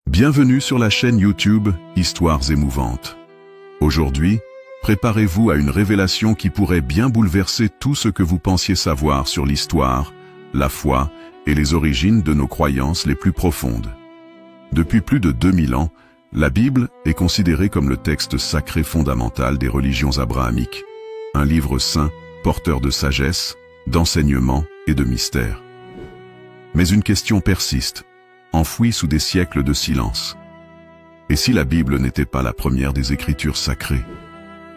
Bienvenue sur la chaîne YouTube Histoires émouvantes. Aujourd'hui, préparez-vous à une révélation qui pourrait bien bouleverser tout ce que vous pensiez savoir sur l'histoire, la foi et les origines de nos croyances les plus profondes. Depuis plus de 2000 ans, la Bible est considérée comme le texte sacré fondamental des religions abrahamiques, un livre saint, porteur de sagesse, d'enseignement et de mystère. Mais une question persiste, enfouie sous des siècles de silence. Et si la Bible n'était pas la première des écritures sacrées?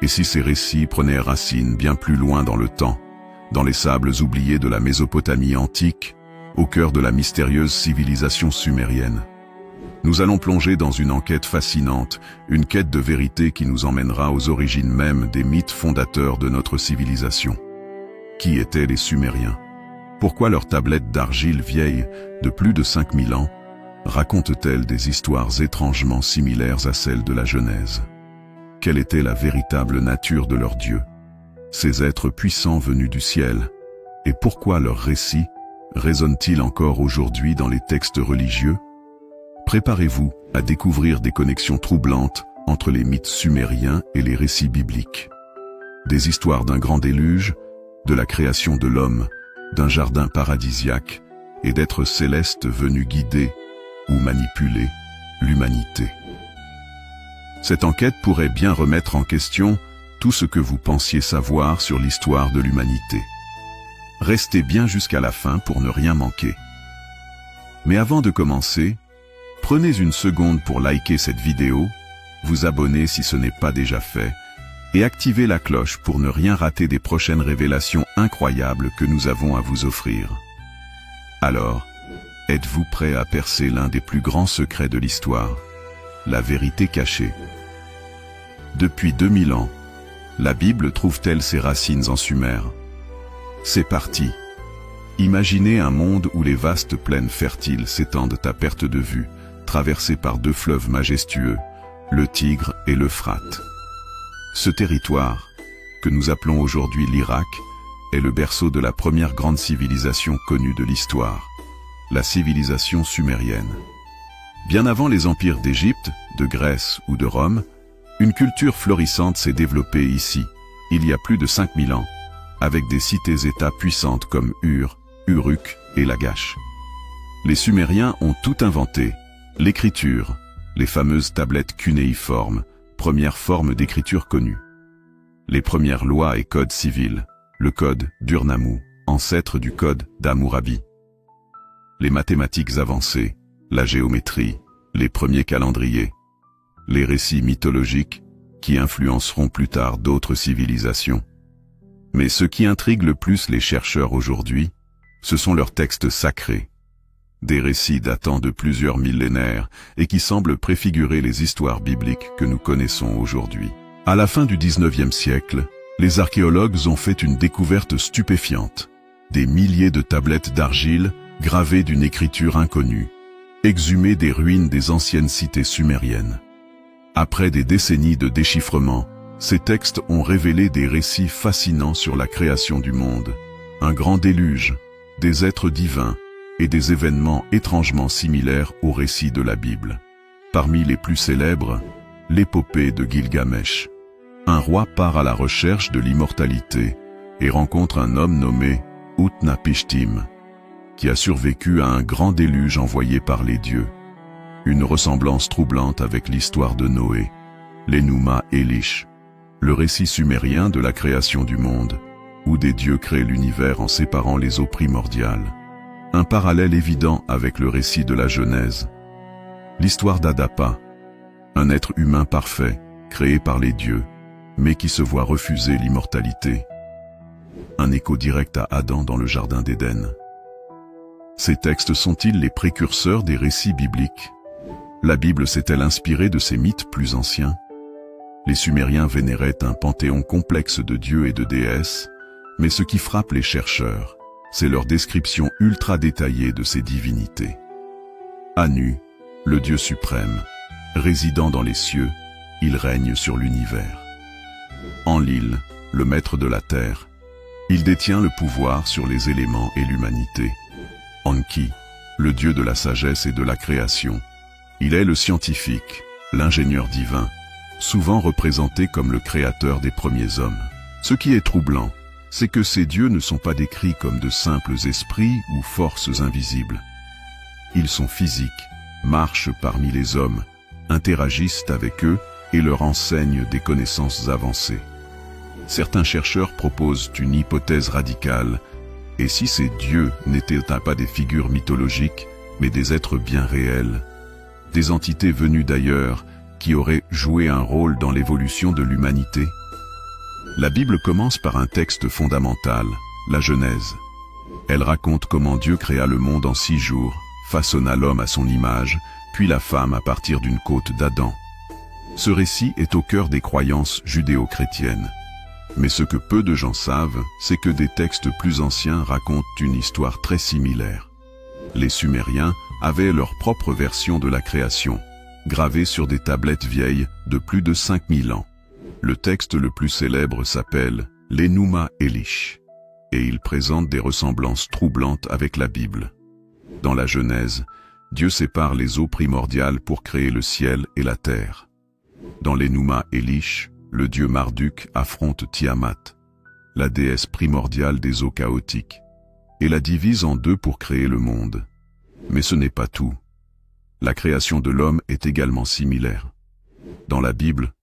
Et si ces récits prenaient racine bien plus loin dans le temps, dans les sables oubliés de la Mésopotamie antique, au cœur de la mystérieuse civilisation sumérienne? Nous allons plonger dans une enquête fascinante, une quête de vérité qui nous emmènera aux origines mêmes des mythes fondateurs de notre civilisation. Qui étaient les Sumériens? Pourquoi leurs tablettes d'argile vieilles, de plus de 5000 ans, racontent-elles des histoires étrangement similaires à celles de la Genèse? Quelle était la véritable nature de leurs dieux, ces êtres puissants venus du ciel? Et pourquoi leurs récits résonnent-ils encore aujourd'hui dans les textes religieux? Préparez-vous à découvrir des connexions troublantes entre les mythes sumériens et les récits bibliques. Des histoires d'un grand déluge, de la création de l'homme, d'un jardin paradisiaque et d'êtres célestes venus guider ou manipuler l'humanité. Cette enquête pourrait bien remettre en question tout ce que vous pensiez savoir sur l'histoire de l'humanité. Restez bien jusqu'à la fin pour ne rien manquer. Mais avant de commencer, prenez une seconde pour liker cette vidéo, vous abonner si ce n'est pas déjà fait, et activez la cloche pour ne rien rater des prochaines révélations incroyables que nous avons à vous offrir. Alors, êtes-vous prêt à percer l'un des plus grands secrets de l'histoire, la vérité cachée? Depuis 2000 ans, la Bible trouve-t-elle ses racines en Sumer? C'est parti. Imaginez un monde où les vastes plaines fertiles s'étendent à perte de vue, traversées par deux fleuves majestueux, le Tigre et l'Euphrate. Ce territoire, que nous appelons aujourd'hui l'Irak, est le berceau de la première grande civilisation connue de l'histoire, la civilisation sumérienne. Bien avant les empires d'Égypte, de Grèce ou de Rome, une culture florissante s'est développée ici, il y a plus de 5000 ans, avec des cités-États puissantes comme Ur, Uruk et Lagash. Les Sumériens ont tout inventé, l'écriture, les fameuses tablettes cunéiformes, première forme d'écriture connue. Les premières lois et codes civils, le code d'Ur-Nammu, ancêtre du code d'Hammurabi. Les mathématiques avancées, la géométrie, les premiers calendriers, les récits mythologiques qui influenceront plus tard d'autres civilisations. Mais ce qui intrigue le plus les chercheurs aujourd'hui, ce sont leurs textes sacrés. Des récits datant de plusieurs millénaires et qui semblent préfigurer les histoires bibliques que nous connaissons aujourd'hui. À la fin du 19e siècle, les archéologues ont fait une découverte stupéfiante. Des milliers de tablettes d'argile gravées d'une écriture inconnue, exhumées des ruines des anciennes cités sumériennes. Après des décennies de déchiffrement, ces textes ont révélé des récits fascinants sur la création du monde, un grand déluge, des êtres divins, et des événements étrangement similaires aux récits de la Bible. Parmi les plus célèbres, l'épopée de Gilgamesh. Un roi part à la recherche de l'immortalité et rencontre un homme nommé Utnapishtim, qui a survécu à un grand déluge envoyé par les dieux. Une ressemblance troublante avec l'histoire de Noé, l'Enuma Elish, le récit sumérien de la création du monde, où des dieux créent l'univers en séparant les eaux primordiales. Un parallèle évident avec le récit de la Genèse. L'histoire d'Adapa, un être humain parfait, créé par les dieux, mais qui se voit refuser l'immortalité. Un écho direct à Adam dans le jardin d'Éden. Ces textes sont-ils les précurseurs des récits bibliques? La Bible s'est-elle inspirée de ces mythes plus anciens? Les Sumériens vénéraient un panthéon complexe de dieux et de déesses, mais ce qui frappe les chercheurs, c'est leur description ultra détaillée de ces divinités. Anu, le Dieu suprême, résidant dans les cieux, il règne sur l'univers. Enlil, le maître de la terre, il détient le pouvoir sur les éléments et l'humanité. Enki, le Dieu de la sagesse et de la création, Il est le scientifique, l'ingénieur divin, souvent représenté comme le créateur des premiers hommes. Ce qui est troublant, c'est que ces dieux ne sont pas décrits comme de simples esprits ou forces invisibles. Ils sont physiques, marchent parmi les hommes, interagissent avec eux et leur enseignent des connaissances avancées. Certains chercheurs proposent une hypothèse radicale. Et si ces dieux n'étaient pas des figures mythologiques, mais des êtres bien réels, des entités venues d'ailleurs qui auraient joué un rôle dans l'évolution de l'humanité? La Bible commence par un texte fondamental, la Genèse. Elle raconte comment Dieu créa le monde en 6 jours, façonna l'homme à son image, puis la femme à partir d'une côte d'Adam. Ce récit est au cœur des croyances judéo-chrétiennes. Mais ce que peu de gens savent, c'est que des textes plus anciens racontent une histoire très similaire. Les Sumériens avaient leur propre version de la création, gravée sur des tablettes vieilles de plus de 5000 ans. Le texte le plus célèbre s'appelle l'Enuma Elish, et il présente des ressemblances troublantes avec la Bible. Dans la Genèse, Dieu sépare les eaux primordiales pour créer le ciel et la terre. Dans l'Enuma Elish, le dieu Marduk affronte Tiamat, la déesse primordiale des eaux chaotiques, et la divise en 2 pour créer le monde. Mais ce n'est pas tout. La création de l'homme est également similaire. Dans la Bible,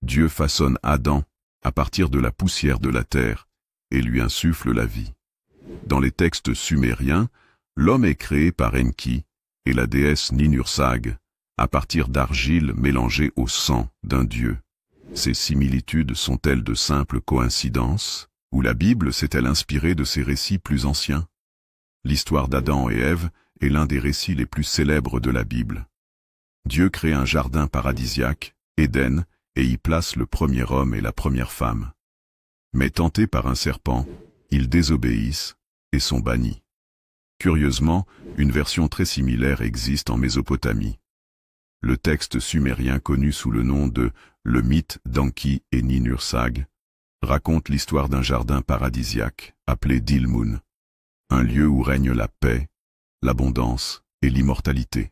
Dieu façonne Adam à partir de la poussière de la terre et lui insuffle la vie. Dans les textes sumériens, l'homme est créé par Enki et la déesse Ninursag à partir d'argile mélangée au sang d'un dieu. Ces similitudes sont-elles de simples coïncidences, ou la Bible s'est-elle inspirée de ces récits plus anciens? L'histoire d'Adam et Ève est l'un des récits les plus célèbres de la Bible. Dieu crée un jardin paradisiaque, Éden, et y place le premier homme et la première femme. Mais tentés par un serpent, ils désobéissent et sont bannis. Curieusement, une version très similaire existe en Mésopotamie. Le texte sumérien connu sous le nom de le mythe d'Enki et Ninursag raconte l'histoire d'un jardin paradisiaque appelé Dilmun, un lieu où règne la paix, l'abondance et l'immortalité.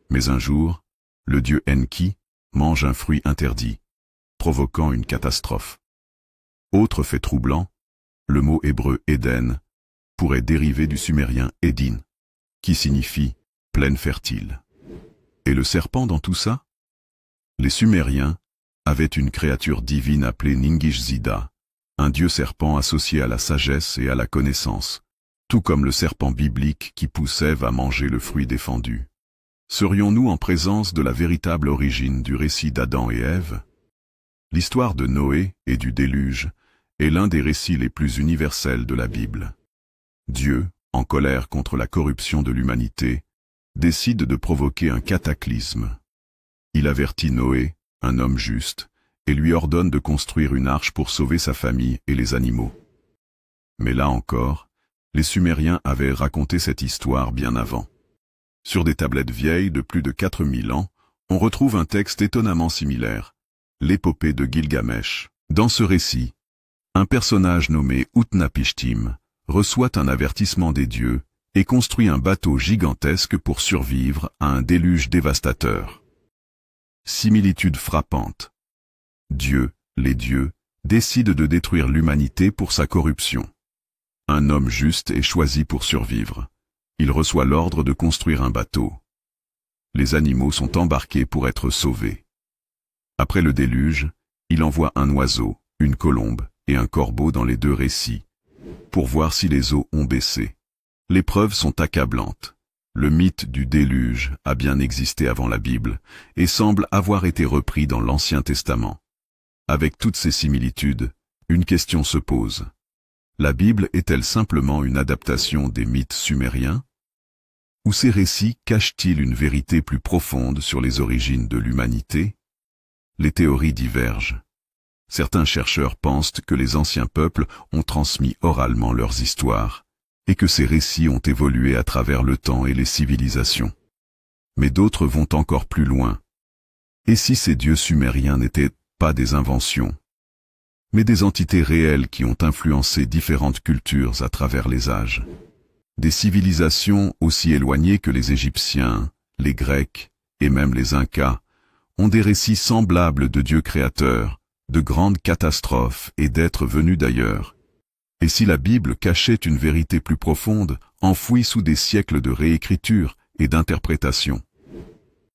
Mais un jour, le dieu Enki mange un fruit interdit, provoquant une catastrophe. Autre fait troublant, le mot hébreu Éden pourrait dériver du sumérien Edin, qui signifie plaine fertile. Et le serpent dans tout ça? Les Sumériens avaient une créature divine appelée Ningishzida, un dieu serpent associé à la sagesse et à la connaissance, tout comme le serpent biblique qui pousse Ève à manger le fruit défendu. Serions-nous en présence de la véritable origine du récit d'Adam et Ève? L'histoire de Noé et du déluge est l'un des récits les plus universels de la Bible. Dieu, en colère contre la corruption de l'humanité, décide de provoquer un cataclysme. Il avertit Noé, un homme juste, et lui ordonne de construire une arche pour sauver sa famille et les animaux. Mais là encore, les Sumériens avaient raconté cette histoire bien avant. Sur des tablettes vieilles de plus de 4000 ans, on retrouve un texte étonnamment similaire, l'épopée de Gilgamesh. Dans ce récit, un personnage nommé Utnapishtim reçoit un avertissement des dieux et construit un bateau gigantesque pour survivre à un déluge dévastateur. Similitude frappante. Dieu, les dieux, décide de détruire l'humanité pour sa corruption. Un homme juste est choisi pour survivre. Il reçoit l'ordre de construire un bateau. Les animaux sont embarqués pour être sauvés. Après le déluge, il envoie un oiseau, une colombe et un corbeau dans les 2 récits, pour voir si les eaux ont baissé. Les preuves sont accablantes. Le mythe du déluge a bien existé avant la Bible et semble avoir été repris dans l'Ancien Testament. Avec toutes ces similitudes, une question se pose. La Bible est-elle simplement une adaptation des mythes sumériens? Ou ces récits cachent-ils une vérité plus profonde sur les origines de l'humanité? Les théories divergent. Certains chercheurs pensent que les anciens peuples ont transmis oralement leurs histoires, et que ces récits ont évolué à travers le temps et les civilisations. Mais d'autres vont encore plus loin. Et si ces dieux sumériens n'étaient pas des inventions, mais des entités réelles qui ont influencé différentes cultures à travers les âges? Des civilisations aussi éloignées que les Égyptiens, les Grecs et même les Incas, ont des récits semblables de Dieu créateur, de grandes catastrophes et d'êtres venus d'ailleurs. Et si la Bible cachait une vérité plus profonde, enfouie sous des siècles de réécriture et d'interprétation?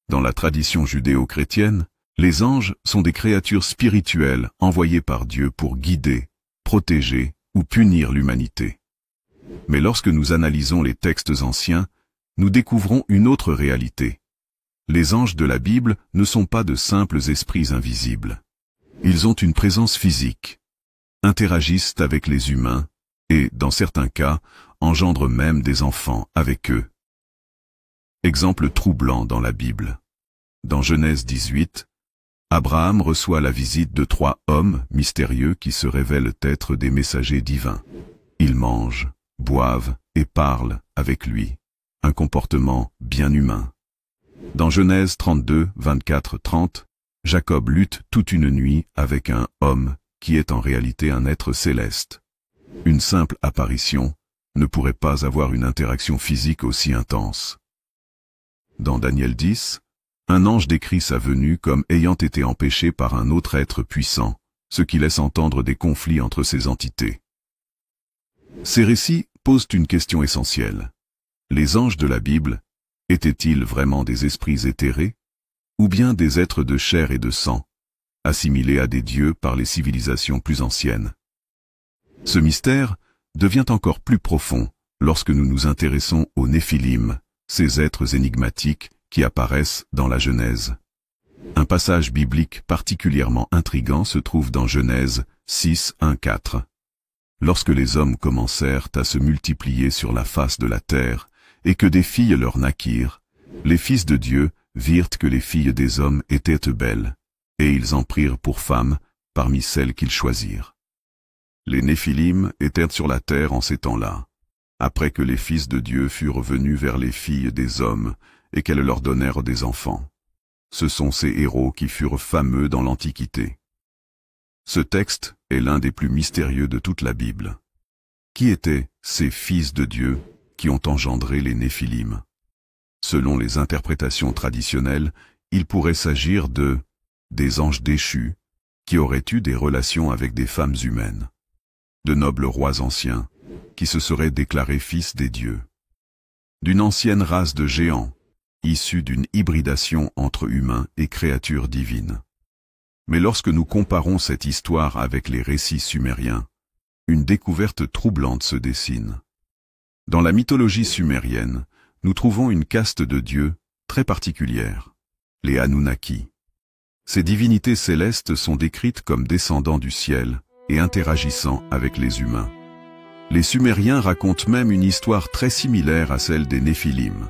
Dans la tradition judéo-chrétienne, les anges sont des créatures spirituelles envoyées par Dieu pour guider, protéger ou punir l'humanité. Mais lorsque nous analysons les textes anciens, nous découvrons une autre réalité. Les anges de la Bible ne sont pas de simples esprits invisibles. Ils ont une présence physique, interagissent avec les humains et, dans certains cas, engendrent même des enfants avec eux. Exemple troublant dans la Bible. Dans Genèse 18, Abraham reçoit la visite de 3 hommes mystérieux qui se révèlent être des messagers divins. Ils mangent, boivent et parlent avec lui. Un comportement bien humain. Dans Genèse 32, 24-30, Jacob lutte toute une nuit avec un homme qui est en réalité un être céleste. Une simple apparition ne pourrait pas avoir une interaction physique aussi intense. Dans Daniel 10, un ange décrit sa venue comme ayant été empêché par un autre être puissant, ce qui laisse entendre des conflits entre ces entités. Ces récits posent une question essentielle. Les anges de la Bible étaient-ils vraiment des esprits éthérés, ou bien des êtres de chair et de sang, assimilés à des dieux par les civilisations plus anciennes? Ce mystère devient encore plus profond lorsque nous nous intéressons aux Néphilim, ces êtres énigmatiques qui apparaissent dans la Genèse. Un passage biblique particulièrement intrigant se trouve dans Genèse 6, 1-4. Lorsque les hommes commencèrent à se multiplier sur la face de la terre, et que des filles leur naquirent, les fils de Dieu virent que les filles des hommes étaient belles, et ils en prirent pour femmes parmi celles qu'ils choisirent. Les Néphilim étaient sur la terre en ces temps-là, après que les fils de Dieu furent venus vers les filles des hommes et qu'elles leur donnèrent des enfants. Ce sont ces héros qui furent fameux dans l'Antiquité. Ce texte est l'un des plus mystérieux de toute la Bible. Qui étaient ces fils de Dieu qui ont engendré les Néphilim? Selon les interprétations traditionnelles, il pourrait s'agir des anges déchus qui auraient eu des relations avec des femmes humaines, de nobles rois anciens qui se seraient déclarés fils des dieux, d'une ancienne race de géants, issue d'une hybridation entre humains et créatures divines. Mais lorsque nous comparons cette histoire avec les récits sumériens, une découverte troublante se dessine. Dans la mythologie sumérienne, nous trouvons une caste de dieux très particulière, les Anunnaki. Ces divinités célestes sont décrites comme descendant du ciel et interagissant avec les humains. Les Sumériens racontent même une histoire très similaire à celle des Néphilim.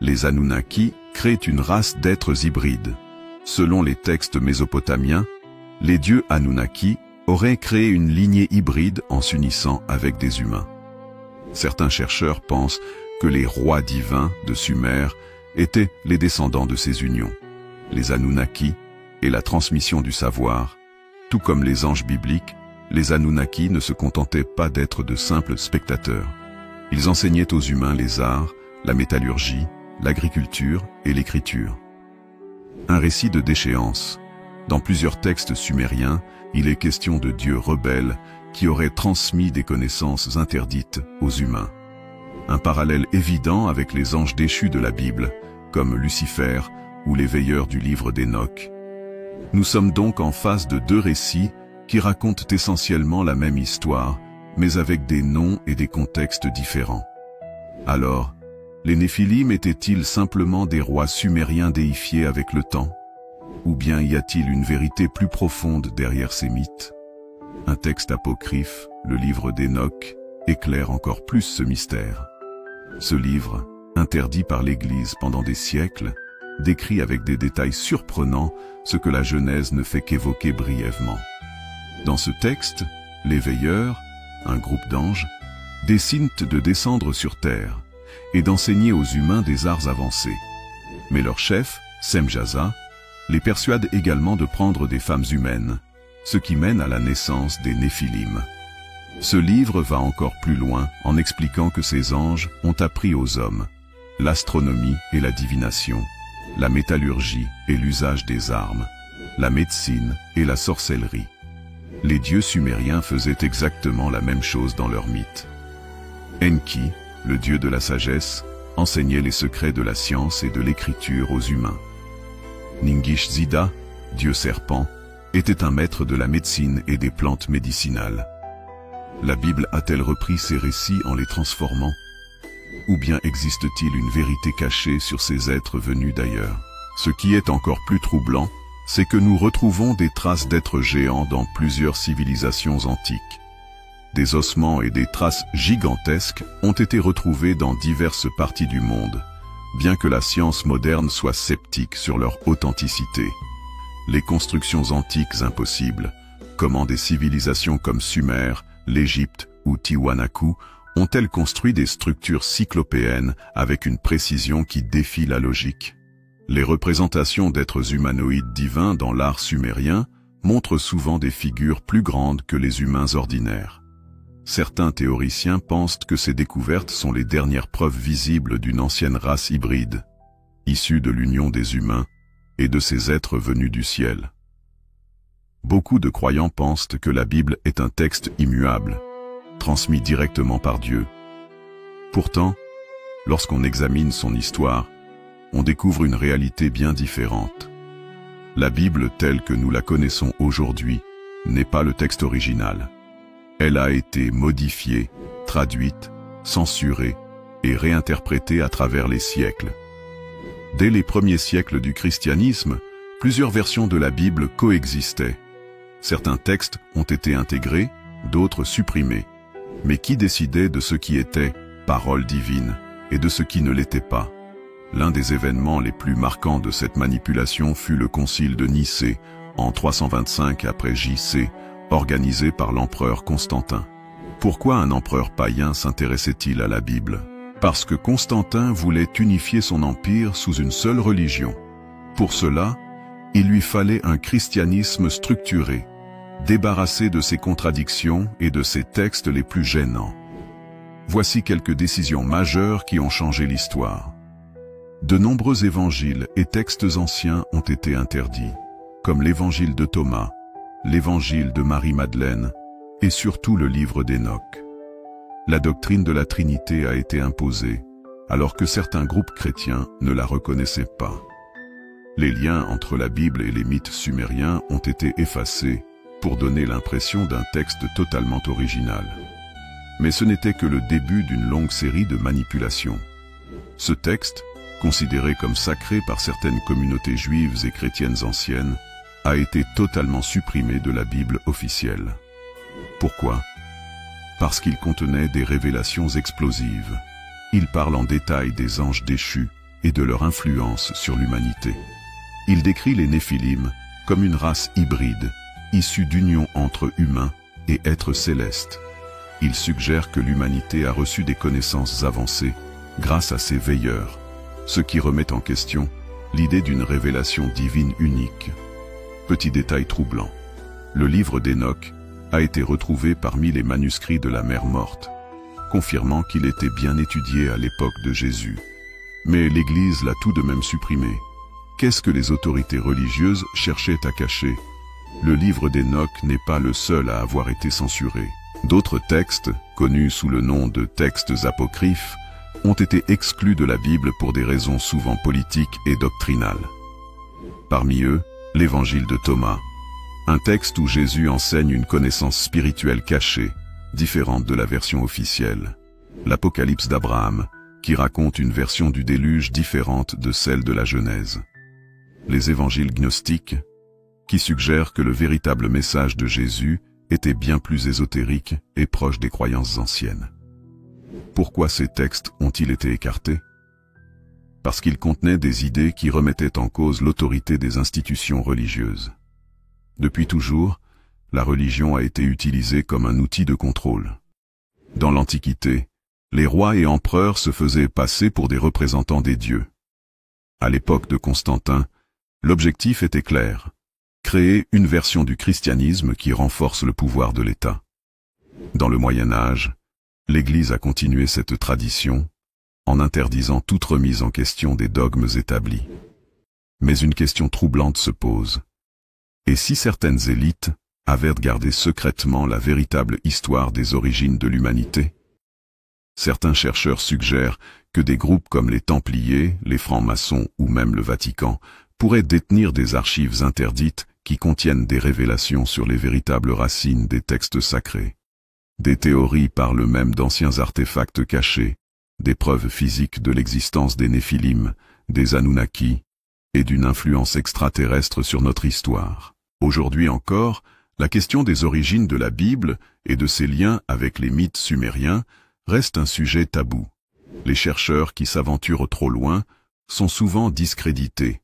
Les Anunnaki créent une race d'êtres hybrides. Selon les textes mésopotamiens, les dieux Anunnaki auraient créé une lignée hybride en s'unissant avec des humains. Certains chercheurs pensent que les rois divins de Sumer étaient les descendants de ces unions, les Anunnaki et la transmission du savoir. Tout comme les anges bibliques, les Anunnaki ne se contentaient pas d'être de simples spectateurs. Ils enseignaient aux humains les arts, la métallurgie, l'agriculture et l'écriture. Un récit de déchéance. Dans plusieurs textes sumériens, il est question de dieux rebelles qui auraient transmis des connaissances interdites aux humains. Un parallèle évident avec les anges déchus de la Bible, comme Lucifer ou les veilleurs du livre d'Enoch. Nous sommes donc en face de 2 récits qui racontent essentiellement la même histoire, mais avec des noms et des contextes différents. Alors, les Néphilim étaient-ils simplement des rois sumériens déifiés avec le temps? Ou bien y a-t-il une vérité plus profonde derrière ces mythes? Un texte apocryphe, le livre d'Enoch, éclaire encore plus ce mystère. Ce livre, interdit par l'Église pendant des siècles, décrit avec des détails surprenants ce que la Genèse ne fait qu'évoquer brièvement. Dans ce texte, les veilleurs, un groupe d'anges, dessinent de descendre sur terre et d'enseigner aux humains des arts avancés. Mais leur chef, Semjaza, les persuade également de prendre des femmes humaines, ce qui mène à la naissance des Néphilim. Ce livre va encore plus loin en expliquant que ces anges ont appris aux hommes l'astronomie et la divination, la métallurgie et l'usage des armes, la médecine et la sorcellerie. Les dieux sumériens faisaient exactement la même chose dans leurs mythes. Enki, le dieu de la sagesse, enseignait les secrets de la science et de l'écriture aux humains. Ningish-Zida, dieu serpent, était un maître de la médecine et des plantes médicinales. La Bible a-t-elle repris ces récits en les transformant? Ou bien existe-t-il une vérité cachée sur ces êtres venus d'ailleurs? Ce qui est encore plus troublant, c'est que nous retrouvons des traces d'êtres géants dans plusieurs civilisations antiques. Des ossements et des traces gigantesques ont été retrouvés dans diverses parties du monde, bien que la science moderne soit sceptique sur leur authenticité. Les constructions antiques impossibles, comment des civilisations comme Sumer, l'Égypte ou Tiwanaku, ont-elles construit des structures cyclopéennes avec une précision qui défie la logique? Les représentations d'êtres humanoïdes divins dans l'art sumérien montrent souvent des figures plus grandes que les humains ordinaires. Certains théoriciens pensent que ces découvertes sont les dernières preuves visibles d'une ancienne race hybride, issue de l'union des humains et de ces êtres venus du ciel. Beaucoup de croyants pensent que la Bible est un texte immuable, transmis directement par Dieu. Pourtant, lorsqu'on examine son histoire, on découvre une réalité bien différente. La Bible telle que nous la connaissons aujourd'hui n'est pas le texte original. Elle a été modifiée, traduite, censurée et réinterprétée à travers les siècles. Dès les premiers siècles du christianisme, plusieurs versions de la Bible coexistaient. Certains textes ont été intégrés, d'autres supprimés. Mais qui décidait de ce qui était parole divine et de ce qui ne l'était pas? L'un des événements les plus marquants de cette manipulation fut le concile de Nicée, en 325 après J.C., organisé par l'empereur Constantin. Pourquoi un empereur païen s'intéressait-il à la Bible? Parce que Constantin voulait unifier son empire sous une seule religion. Pour cela, il lui fallait un christianisme structuré, débarrassé de ses contradictions et de ses textes les plus gênants. Voici quelques décisions majeures qui ont changé l'histoire. De nombreux évangiles et textes anciens ont été interdits, comme l'évangile de Thomas, l'évangile de Marie-Madeleine et surtout le livre d'Enoch. La doctrine de la Trinité a été imposée, alors que certains groupes chrétiens ne la reconnaissaient pas. Les liens entre la Bible et les mythes sumériens ont été effacés pour donner l'impression d'un texte totalement original. Mais ce n'était que le début d'une longue série de manipulations. Ce texte, considéré comme sacré par certaines communautés juives et chrétiennes anciennes, a été totalement supprimé de la Bible officielle. Pourquoi? Parce qu'il contenait des révélations explosives. Il parle en détail des anges déchus et de leur influence sur l'humanité. Il décrit les Néphilim comme une race hybride, issue d'union entre humains et êtres célestes. Il suggère que l'humanité a reçu des connaissances avancées grâce à ces veilleurs, ce qui remet en question l'idée d'une révélation divine unique. Petit détail troublant. Le livre d'Enoch a été retrouvé parmi les manuscrits de la mer morte, confirmant qu'il était bien étudié à l'époque de Jésus. Mais l'Église l'a tout de même supprimé. Qu'est-ce que les autorités religieuses cherchaient à cacher? Le livre d'Enoch n'est pas le seul à avoir été censuré. D'autres textes, connus sous le nom de textes apocryphes, ont été exclus de la Bible pour des raisons souvent politiques et doctrinales. Parmi eux, l'évangile de Thomas, un texte où Jésus enseigne une connaissance spirituelle cachée, différente de la version officielle. L'Apocalypse d'Abraham, qui raconte une version du déluge différente de celle de la Genèse. Les évangiles gnostiques, qui suggèrent que le véritable message de Jésus était bien plus ésotérique et proche des croyances anciennes. Pourquoi ces textes ont-ils été écartés? Parce qu'ils contenaient des idées qui remettaient en cause l'autorité des institutions religieuses. Depuis toujours, la religion a été utilisée comme un outil de contrôle. Dans l'Antiquité, les rois et empereurs se faisaient passer pour des représentants des dieux. À l'époque de Constantin, l'objectif était clair: créer une version du christianisme qui renforce le pouvoir de l'État. Dans le Moyen Âge, l'Église a continué cette tradition en interdisant toute remise en question des dogmes établis. Mais une question troublante se pose. Et si certaines élites avaient gardé secrètement la véritable histoire des origines de l'humanité? Certains chercheurs suggèrent que des groupes comme les Templiers, les francs-maçons ou même le Vatican pourraient détenir des archives interdites qui contiennent des révélations sur les véritables racines des textes sacrés. Des théories parlent même d'anciens artefacts cachés, des preuves physiques de l'existence des Néphilim, des Anunnaki, et d'une influence extraterrestre sur notre histoire. Aujourd'hui encore, la question des origines de la Bible et de ses liens avec les mythes sumériens reste un sujet tabou. Les chercheurs qui s'aventurent trop loin sont souvent discrédités.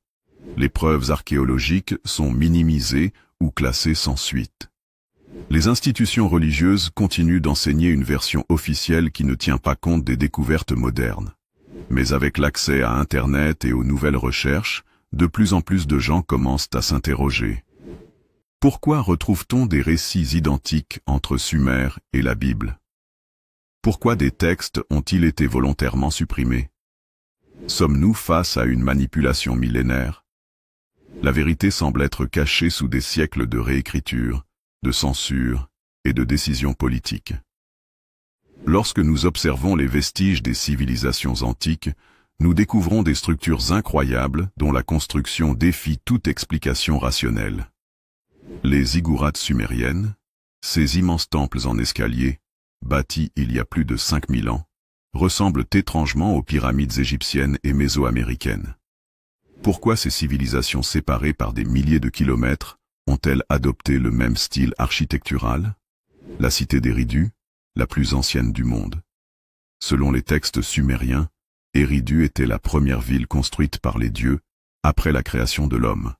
Les preuves archéologiques sont minimisées ou classées sans suite. Les institutions religieuses continuent d'enseigner une version officielle qui ne tient pas compte des découvertes modernes. Mais avec l'accès à Internet et aux nouvelles recherches, de plus en plus de gens commencent à s'interroger. Pourquoi retrouve-t-on des récits identiques entre Sumer et la Bible? Pourquoi des textes ont-ils été volontairement supprimés? Sommes-nous face à une manipulation millénaire? La vérité semble être cachée sous des siècles de réécriture, de censure et de décisions politiques. Lorsque nous observons les vestiges des civilisations antiques, nous découvrons des structures incroyables dont la construction défie toute explication rationnelle. Les ziggourats sumériennes, ces immenses temples en escalier, bâtis il y a plus de 5000 ans, ressemblent étrangement aux pyramides égyptiennes et mésoaméricaines. Pourquoi ces civilisations séparées par des milliers de kilomètres ont-elles adopté le même style architectural? La cité d'Éridu, la plus ancienne du monde. Selon les textes sumériens, Eridu était la première ville construite par les dieux après la création de l'homme.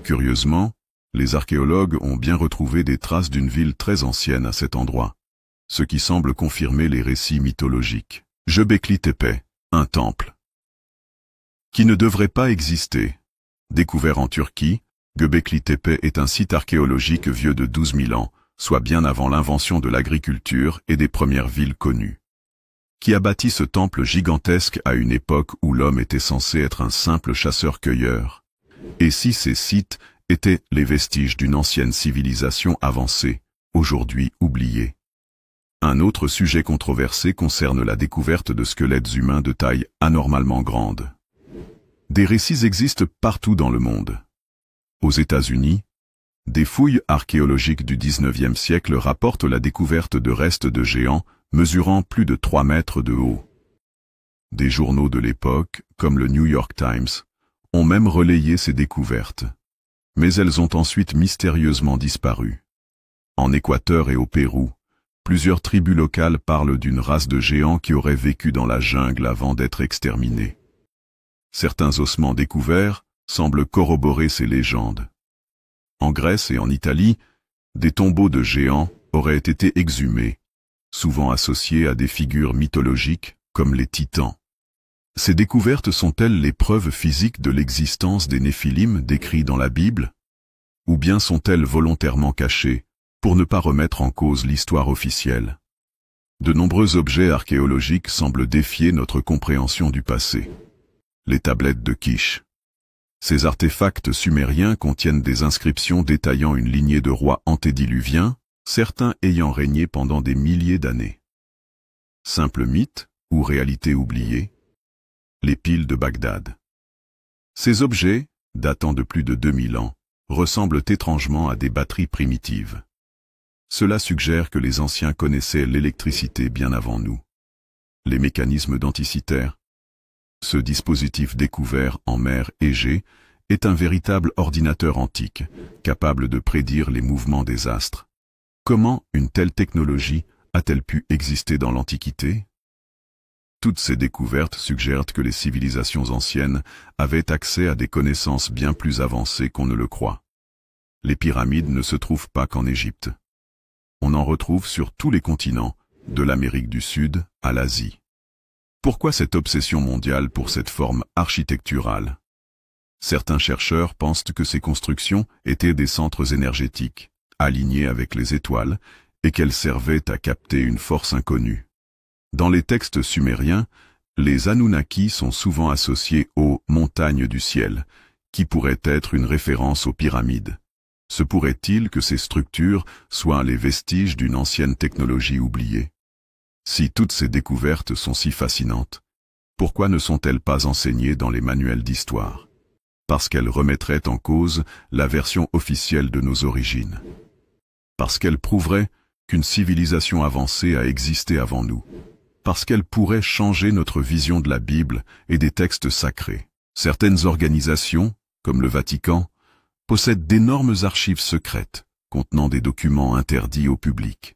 Curieusement, les archéologues ont bien retrouvé des traces d'une ville très ancienne à cet endroit, ce qui semble confirmer les récits mythologiques. Göbekli Tepe, un temple qui ne devrait pas exister. Découvert en Turquie, Göbekli Tepe est un site archéologique vieux de 12 000 ans, soit bien avant l'invention de l'agriculture et des premières villes connues. Qui a bâti ce temple gigantesque à une époque où l'homme était censé être un simple chasseur-cueilleur? Et si ces sites étaient les vestiges d'une ancienne civilisation avancée, aujourd'hui oubliée? Un autre sujet controversé concerne la découverte de squelettes humains de taille anormalement grande. Des récits existent partout dans le monde. Aux États-Unis, des fouilles archéologiques du XIXe siècle rapportent la découverte de restes de géants mesurant plus de 3 mètres de haut. Des journaux de l'époque, comme le New York Times, ont même relayé ces découvertes. Mais elles ont ensuite mystérieusement disparu. En Équateur et au Pérou, plusieurs tribus locales parlent d'une race de géants qui auraient vécu dans la jungle avant d'être exterminés. Certains ossements découverts semblent corroborer ces légendes. En Grèce et en Italie, des tombeaux de géants auraient été exhumés, souvent associés à des figures mythologiques comme les titans. Ces découvertes sont-elles les preuves physiques de l'existence des Néphilim décrits dans la Bible? Ou bien sont-elles volontairement cachées pour ne pas remettre en cause l'histoire officielle? De nombreux objets archéologiques semblent défier notre compréhension du passé. Les tablettes de Kish. Ces artefacts sumériens contiennent des inscriptions détaillant une lignée de rois antédiluviens, certains ayant régné pendant des milliers d'années. Simple mythe ou réalité oubliée? Les piles de Bagdad. Ces objets, datant de plus de 2000 ans, ressemblent étrangement à des batteries primitives. Cela suggère que les anciens connaissaient l'électricité bien avant nous. Les mécanismes denticitaires. Ce dispositif découvert en mer Égée est un véritable ordinateur antique, capable de prédire les mouvements des astres. Comment une telle technologie a-t-elle pu exister dans l'Antiquité? Toutes ces découvertes suggèrent que les civilisations anciennes avaient accès à des connaissances bien plus avancées qu'on ne le croit. Les pyramides ne se trouvent pas qu'en Égypte. On en retrouve sur tous les continents, de l'Amérique du Sud à l'Asie. Pourquoi cette obsession mondiale pour cette forme architecturale? Certains chercheurs pensent que ces constructions étaient des centres énergétiques, alignés avec les étoiles, et qu'elles servaient à capter une force inconnue. Dans les textes sumériens, les Anunnaki sont souvent associés aux « montagnes du ciel », qui pourrait être une référence aux pyramides? Se pourrait-il que ces structures soient les vestiges d'une ancienne technologie oubliée? Si toutes ces découvertes sont si fascinantes, pourquoi ne sont-elles pas enseignées dans les manuels d'histoire? Parce qu'elles remettraient en cause la version officielle de nos origines. Parce qu'elles prouveraient qu'une civilisation avancée a existé avant nous. Parce qu'elles pourraient changer notre vision de la Bible et des textes sacrés. Certaines organisations, comme le Vatican, possèdent d'énormes archives secrètes contenant des documents interdits au public.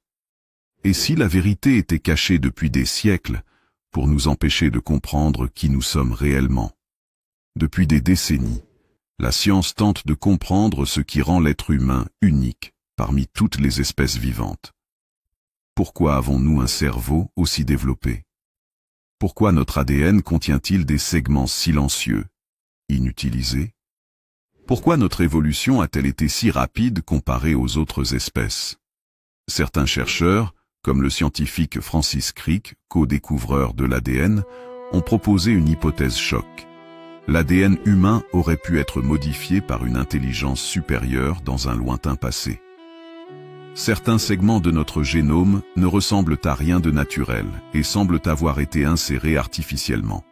Et si la vérité était cachée depuis des siècles pour nous empêcher de comprendre qui nous sommes réellement? Depuis des décennies, la science tente de comprendre ce qui rend l'être humain unique parmi toutes les espèces vivantes. Pourquoi avons-nous un cerveau aussi développé? Pourquoi notre ADN contient-il des segments silencieux, inutilisés? Pourquoi notre évolution a-t-elle été si rapide comparée aux autres espèces? Certains chercheurs, comme le scientifique Francis Crick, co-découvreur de l'ADN, ont proposé une hypothèse choc. L'ADN humain aurait pu être modifié par une intelligence supérieure dans un lointain passé. Certains segments de notre génome ne ressemblent à rien de naturel et semblent avoir été insérés artificiellement.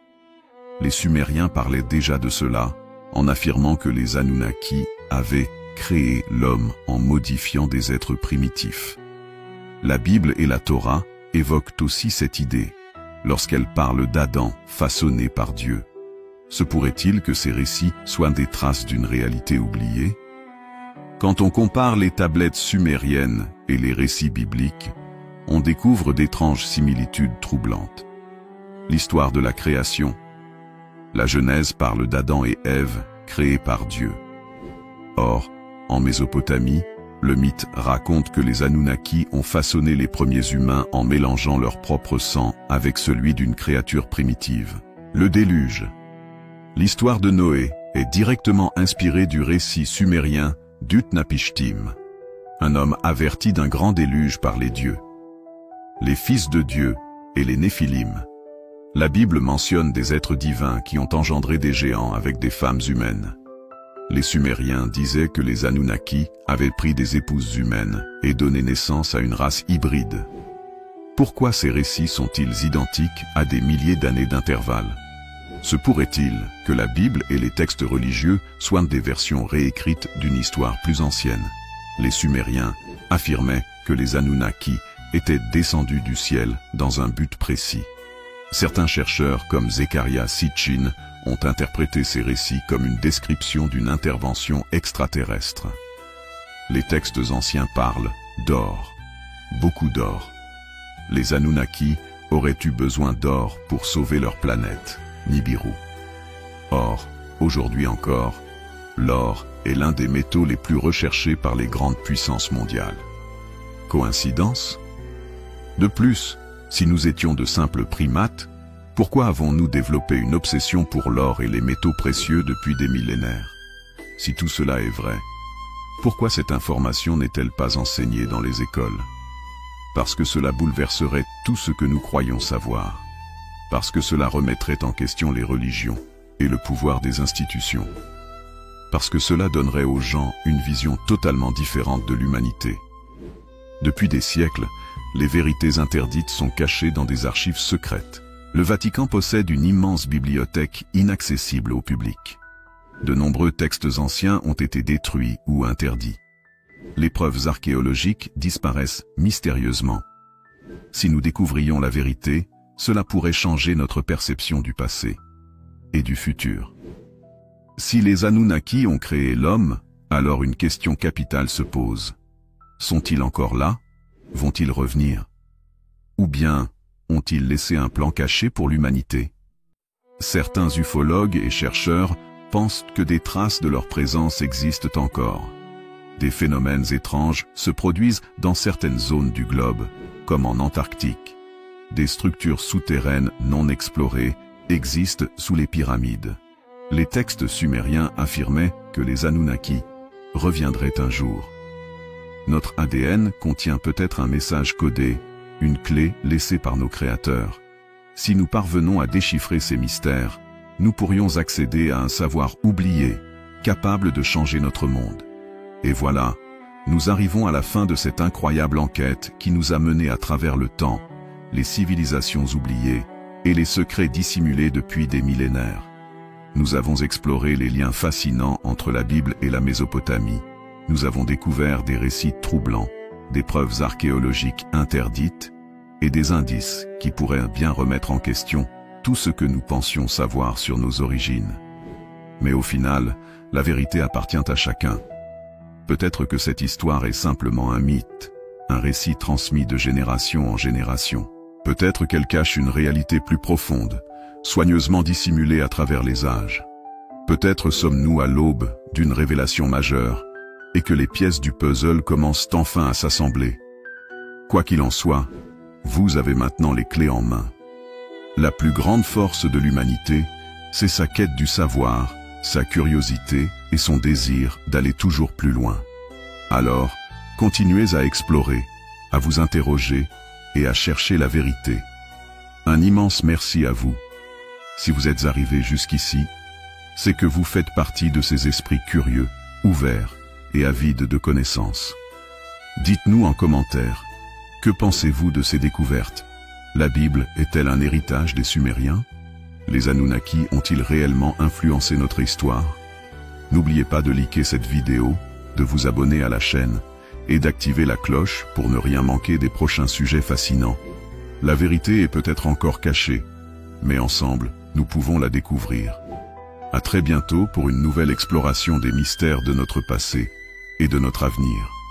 Les Sumériens parlaient déjà de cela, en affirmant que les Anunnaki avaient créé l'homme en modifiant des êtres primitifs. La Bible et la Torah évoquent aussi cette idée, lorsqu'elles parlent d'Adam façonné par Dieu. Se pourrait-il que ces récits soient des traces d'une réalité oubliée? Quand on compare les tablettes sumériennes et les récits bibliques, on découvre d'étranges similitudes troublantes. L'histoire de la création. La Genèse parle d'Adam et Ève, créés par Dieu. Or, en Mésopotamie, le mythe raconte que les Anunnaki ont façonné les premiers humains en mélangeant leur propre sang avec celui d'une créature primitive. Le déluge. L'histoire de Noé est directement inspirée du récit sumérien d'Utnapishtim, un homme averti d'un grand déluge par les dieux. Les fils de Dieu et les Néphilim. La Bible mentionne des êtres divins qui ont engendré des géants avec des femmes humaines. Les Sumériens disaient que les Anunnaki avaient pris des épouses humaines et donné naissance à une race hybride. Pourquoi ces récits sont-ils identiques à des milliers d'années d'intervalle? Se pourrait-il que la Bible et les textes religieux soient des versions réécrites d'une histoire plus ancienne? Les Sumériens affirmaient que les Anunnaki étaient descendus du ciel dans un but précis. Certains chercheurs comme Zecharia Sitchin ont interprété ces récits comme une description d'une intervention extraterrestre. Les textes anciens parlent d'or, beaucoup d'or. Les Anunnaki auraient eu besoin d'or pour sauver leur planète, Nibiru. Or, aujourd'hui encore, l'or est l'un des métaux les plus recherchés par les grandes puissances mondiales. Coïncidence? De plus, si nous étions de simples primates, pourquoi avons-nous développé une obsession pour l'or et les métaux précieux depuis des millénaires? Si tout cela est vrai, pourquoi cette information n'est-elle pas enseignée dans les écoles? Parce que cela bouleverserait tout ce que nous croyons savoir. Parce que cela remettrait en question les religions et le pouvoir des institutions. Parce que cela donnerait aux gens une vision totalement différente de l'humanité. Depuis des siècles, les vérités interdites sont cachées dans des archives secrètes. Le Vatican possède une immense bibliothèque inaccessible au public. De nombreux textes anciens ont été détruits ou interdits. Les preuves archéologiques disparaissent mystérieusement. Si nous découvrions la vérité, cela pourrait changer notre perception du passé et du futur. Si les Anunnaki ont créé l'homme, alors une question capitale se pose. Sont-ils encore là? Vont-ils revenir? Ou bien ont-ils laissé un plan caché pour l'humanité? Certains ufologues et chercheurs pensent que des traces de leur présence existent encore. Des phénomènes étranges se produisent dans certaines zones du globe, comme en Antarctique. Des structures souterraines non explorées existent sous les pyramides. Les textes sumériens affirmaient que les Anunnaki reviendraient un jour. Notre ADN contient peut-être un message codé, une clé laissée par nos créateurs. Si nous parvenons à déchiffrer ces mystères, nous pourrions accéder à un savoir oublié, capable de changer notre monde. Et voilà, nous arrivons à la fin de cette incroyable enquête qui nous a menés à travers le temps, les civilisations oubliées et les secrets dissimulés depuis des millénaires. Nous avons exploré les liens fascinants entre la Bible et la Mésopotamie. Nous avons découvert des récits troublants, des preuves archéologiques interdites et des indices qui pourraient bien remettre en question tout ce que nous pensions savoir sur nos origines. Mais au final, la vérité appartient à chacun. Peut-être que cette histoire est simplement un mythe, un récit transmis de génération en génération. Peut-être qu'elle cache une réalité plus profonde, soigneusement dissimulée à travers les âges. Peut-être sommes-nous à l'aube d'une révélation majeure, et que les pièces du puzzle commencent enfin à s'assembler. Quoi qu'il en soit, vous avez maintenant les clés en main. La plus grande force de l'humanité, c'est sa quête du savoir, sa curiosité et son désir d'aller toujours plus loin. Alors, continuez à explorer, à vous interroger et à chercher la vérité. Un immense merci à vous. Si vous êtes arrivé jusqu'ici, c'est que vous faites partie de ces esprits curieux, ouverts et avides de connaissances. Dites-nous en commentaire, que pensez-vous de ces découvertes? La Bible est-elle un héritage des Sumériens? Les Anunnaki ont-ils réellement influencé notre histoire? N'oubliez pas de liker cette vidéo, de vous abonner à la chaîne et d'activer la cloche pour ne rien manquer des prochains sujets fascinants. La vérité est peut-être encore cachée, mais ensemble, nous pouvons la découvrir. À très bientôt pour une nouvelle exploration des mystères de notre passé et de notre avenir.